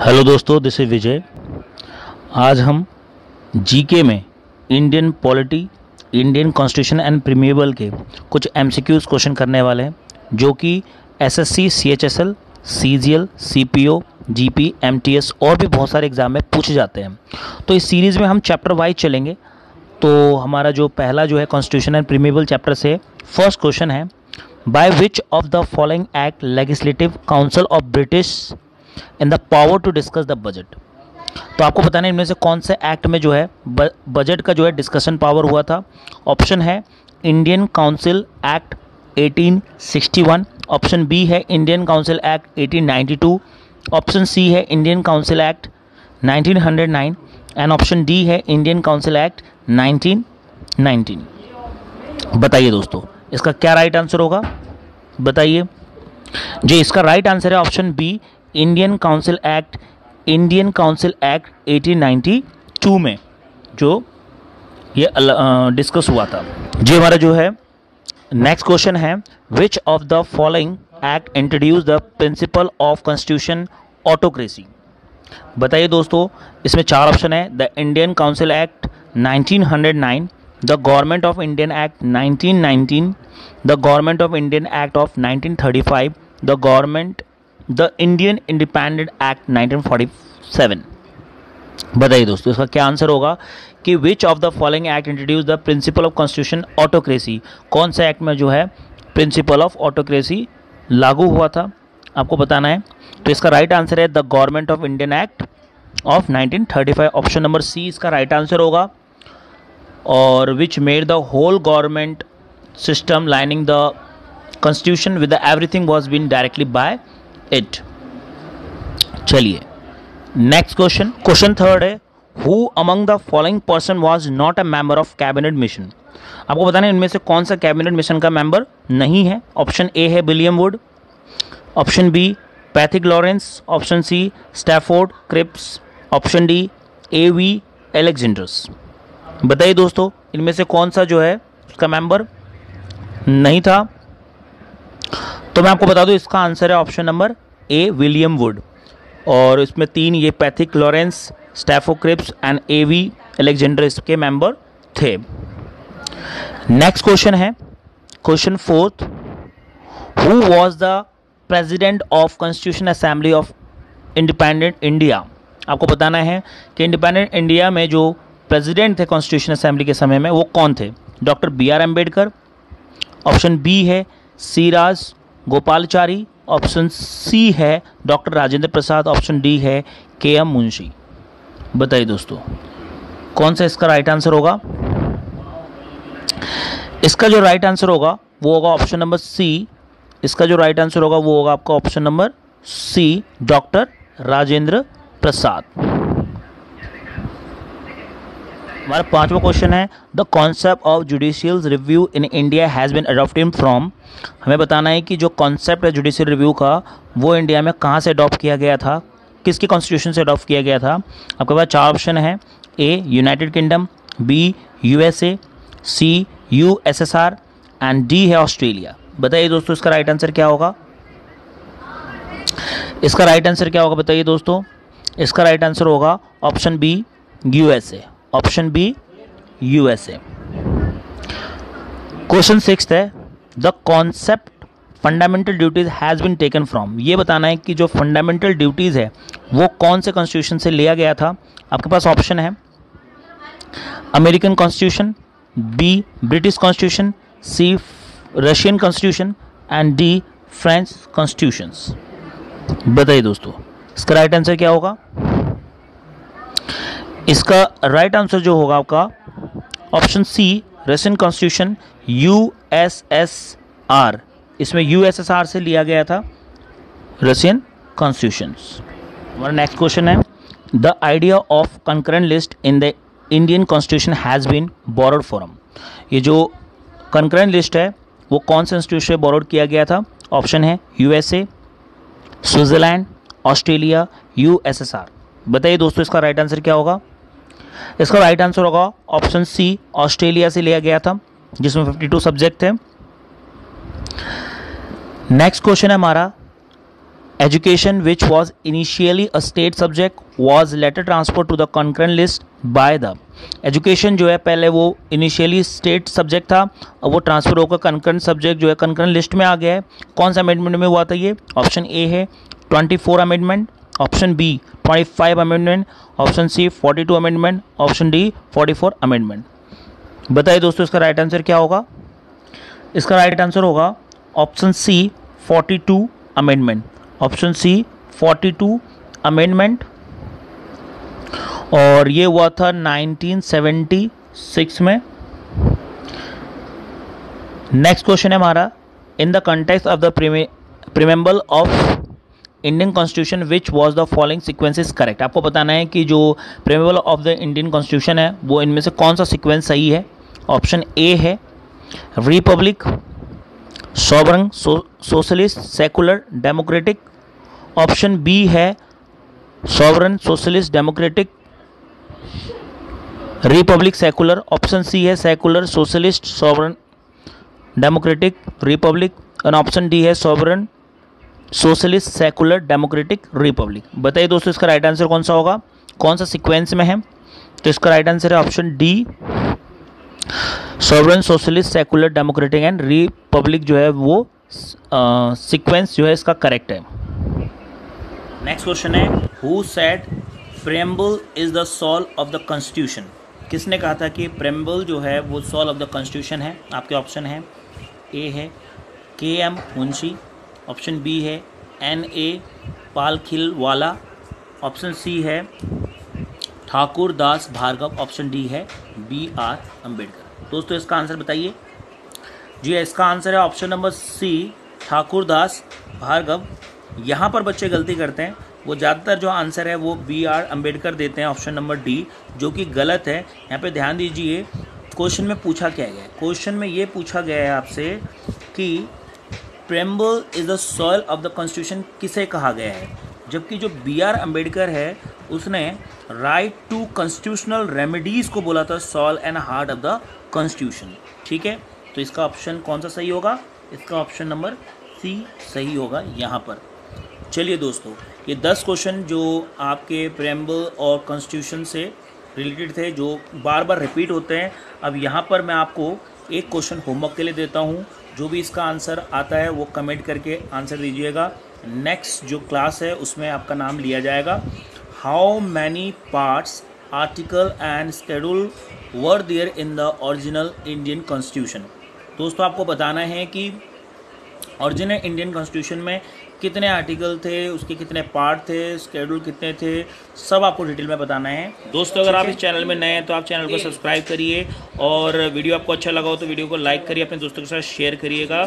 Hello दोस्तों, this is विजय। आज हम जीके में Indian polity, Indian constitution and preamble के कुछ एमसीक्यूज क्वेश्चन करने वाले हैं जो कि SSC, CHSL, CGL, CPO, GP, MTS और भी बहुत सारे एग्जाम में पूछे जाते हैं। तो इस सीरीज़ में हम चैप्टर वाइज चलेंगे। तो हमारा जो पहला जो है कॉन्स्टिट्यूशन एंड प्रीमियबल चैप्टर से फर्स्ट क्वेश्चन है, by which of the following act legislative council of British in the power to discuss the budget. तो आपको बताना है इनमें से कौन से एक्ट में जो है बजट का जो है डिस्कशन पावर हुआ था। ऑप्शन है Indian council act 1861, option B है Indian council act 1892, option C है Indian council act 1909 and option D है इंडियन काउंसिल एक्ट 1919। बताइए दोस्तों, इसका क्या राइट आंसर होगा, बताइए जी। इसका राइट आंसर है option B, Indian council act 1892 में जो ये डिस्कस हुआ था। जी हमारा जो है नेक्स्ट क्वेश्चन है, विच of the following act introduce the principle of constitution autocracy. बताइए दोस्तों, इसमें चार ऑप्शन है, the Indian council act 1909, the government of Indian act 1919, the government of Indian act of 1935, the Indian independent act 1947। बताइए दोस्तों, इसका क्या आंसर होगा कि विच of the following act introduce the principle of constitution autocracy. कौन सा act में जो है प्रिंसिपल ऑफ ऑटोक्रेसी लागू हुआ था, आपको बताना है। तो इसका राइट आंसर है the government of Indian act of 1935। Option number C इसका राइट आंसर होगा। और which made the whole government system lining the constitution with everything was been directly by it. चलिए नेक्स्ट क्वेश्चन थर्ड है, who among the following person was not a member of cabinet mission. आपको बताना है इनमें से कौन सा cabinet mission का मेंबर नहीं है। ऑप्शन ए है William Wood, option B Pethick Lawrence, option C Stafford Cripps, option D A V Alexanders. बताइए दोस्तों, इनमें से कौन सा जो है उसका मेंबर नहीं था। तो मैं आपको बता दूं, इसका आंसर है option number A William Wood. और इसमें तीन ये Pethick Lawrence, Stafford Cripps and A V Alexander इसके मेंबर थे। नेक्स्ट क्वेश्चन है question fourth, who was the president of constitution assembly of independent India. आपको बताना है कि इंडिपेंडेंट इंडिया में जो प्रेसिडेंट थे कॉन्स्टिट्यूशन असेंबली के समय में वो कौन थे। Doctor B R Ambedkar, option B है C Raj Gopalachari, option C है doctor Rajendra Prasad, option D है के एम मुंशी। बताइए दोस्तों, कौन सा इसका राइट आंसर होगा। इसका जो राइट आंसर होगा वो होगा ऑप्शन नंबर सी। इसका जो राइट आंसर होगा वो होगा आपका option number C, doctor Rajendra Prasad. हमारा पांचवा क्वेश्चन है, the concept of judicial review in India has been adopted from. हमें बताना है कि जो कॉन्सेप्ट है जुडिशियल रिव्यू का वो इंडिया में कहाँ से अडॉप्ट किया गया था, किसकी कॉन्स्टिट्यूशन से अडॉप्ट किया गया था। आपके पास चार ऑप्शन है, A United Kingdom, B USA, C USSR and D है ऑस्ट्रेलिया। बताइए दोस्तों, इसका राइट आंसर क्या होगा। इसका राइट आंसर क्या होगा बताइए दोस्तों। इसका राइट आंसर होगा option B USA, option B USA. Question sixth है, the concept fundamental duties has been taken from. ये बताना है कि जो फंडामेंटल ड्यूटीज़ है वो कौन से कॉन्स्टिट्यूशन से लिया गया था। आपके पास ऑप्शन है American constitution, B British constitution, C Russian constitution and D French constitutions. बताइए दोस्तों, इसका राइट आंसर क्या होगा। इसका राइट आंसर जो होगा आपका option C Russian constitution USSR. इसमें यूएसएसआर से लिया गया था रशियन कॉन्स्टिट्यूशंस। हमारा नेक्स्ट क्वेश्चन है, the idea of concurrent list in the Indian constitution has been borrowed from. ये जो कंकरेंट लिस्ट है वो कौन से इंस्टीट्यूट से बोरोड किया गया था। ऑप्शन है यूएसए, स्विट्जरलैंड, ऑस्ट्रेलिया, यूएसएसआर। बताइए दोस्तों, इसका राइट आंसर क्या होगा। इसका राइट आंसर होगा ऑप्शन सी, ऑस्ट्रेलिया से लिया गया था जिसमें 52 सब्जेक्ट थे। नेक्स्ट क्वेश्चन है हमारा, education which was initially a state subject was later transferred to the concurrent list by the education जो है पहले वो इनिशियली स्टेट सब्जेक्ट था, अब वो ट्रांसफर होकर कंकरेंट सब्जेक्ट जो है कंकरेंट लिस्ट में आ गया है। कौन सा अमेंडमेंट में हुआ था ये? ऑप्शन ए है 24 amendment, option B 25 amendment, option C 42 amendment, option D 44 amendment. बताइए दोस्तों इसका राइट आंसर क्या होगा? इसका राइट आंसर होगा option C 42 amendment. Option C 42 amendment, और ये हुआ था 1976 में। नेक्स्ट क्वेश्चन है हमारा, in the context of the preamble of Indian constitution which was the following sequence is correct. आपको बताना है कि जो preamble of the Indian constitution है वो इनमें से कौन सा सीक्वेंस सही है। ऑप्शन ए है republic, sovereign, socialist, secular, democratic. Option B है sovereign, socialist, democratic, republic, secular. Option C है secular, socialist, sovereign, democratic, republic. और ऑप्शन डी है sovereign, socialist, secular, democratic, republic. बताइए दोस्तों इसका राइट आंसर कौन सा होगा, कौन सा सीक्वेंस में है? तो इसका राइट आंसर है option D, sovereign, socialist, secular, democratic and republic जो है वो सीक्वेंस जो है इसका करेक्ट है। नेक्स्ट क्वेश्चन है, who said preamble is the soul of the constitution. किसने कहा था कि प्रेम्बल जो है वो सोल ऑफ द कॉन्स्टिट्यूशन है? आपके ऑप्शन है, ए है के.एम. मुंशी, ऑप्शन बी है N.A. पालखिलवाला, ऑप्शन सी है ठाकुर दास भार्गव, ऑप्शन डी है B.R. अम्बेडकर। दोस्तों इसका आंसर बताइए जी। इसका आंसर है ऑप्शन नंबर सी, ठाकुर दास भार्गव। यहाँ पर बच्चे गलती करते हैं, वो ज़्यादातर जो आंसर है वो B.R. अम्बेडकर देते हैं, ऑप्शन नंबर डी, जो कि गलत है। यहाँ पे ध्यान दीजिए क्वेश्चन में पूछा क्या गया है। क्वेश्चन में ये पूछा गया है आपसे कि preamble is the soil of the constitution किसे कहा गया है, जबकि जो B.R. अम्बेडकर है उसने राइट टू कॉन्स्टिट्यूशनल रेमेडीज़ को बोला था soul and heart of the constitution. ठीक है, तो इसका ऑप्शन कौन सा सही होगा? इसका ऑप्शन नंबर सी सही होगा यहाँ पर। चलिए दोस्तों, ये 10 क्वेश्चन जो आपके प्रेम्बल और कॉन्स्टिट्यूशन से रिलेटेड थे, जो बार बार रिपीट होते हैं। अब यहाँ पर मैं आपको एक क्वेश्चन होमवर्क के लिए देता हूँ, जो भी इसका आंसर आता है वो कमेंट करके आंसर दीजिएगा। नेक्स्ट जो क्लास है उसमें आपका नाम लिया जाएगा। How many parts, article and schedule were there in the original Indian constitution. दोस्तों आपको बताना है कि ओरिजिनल इंडियन कॉन्स्टिट्यूशन में कितने आर्टिकल थे, उसके कितने पार्ट थे, शेड्यूल कितने थे, सब आपको डिटेल में बताना है। दोस्तों अगर आप इस चैनल में नए हैं तो आप चैनल को सब्सक्राइब करिए, और वीडियो आपको अच्छा लगा हो तो वीडियो को लाइक करिए, अपने दोस्तों के साथ शेयर करिएगा।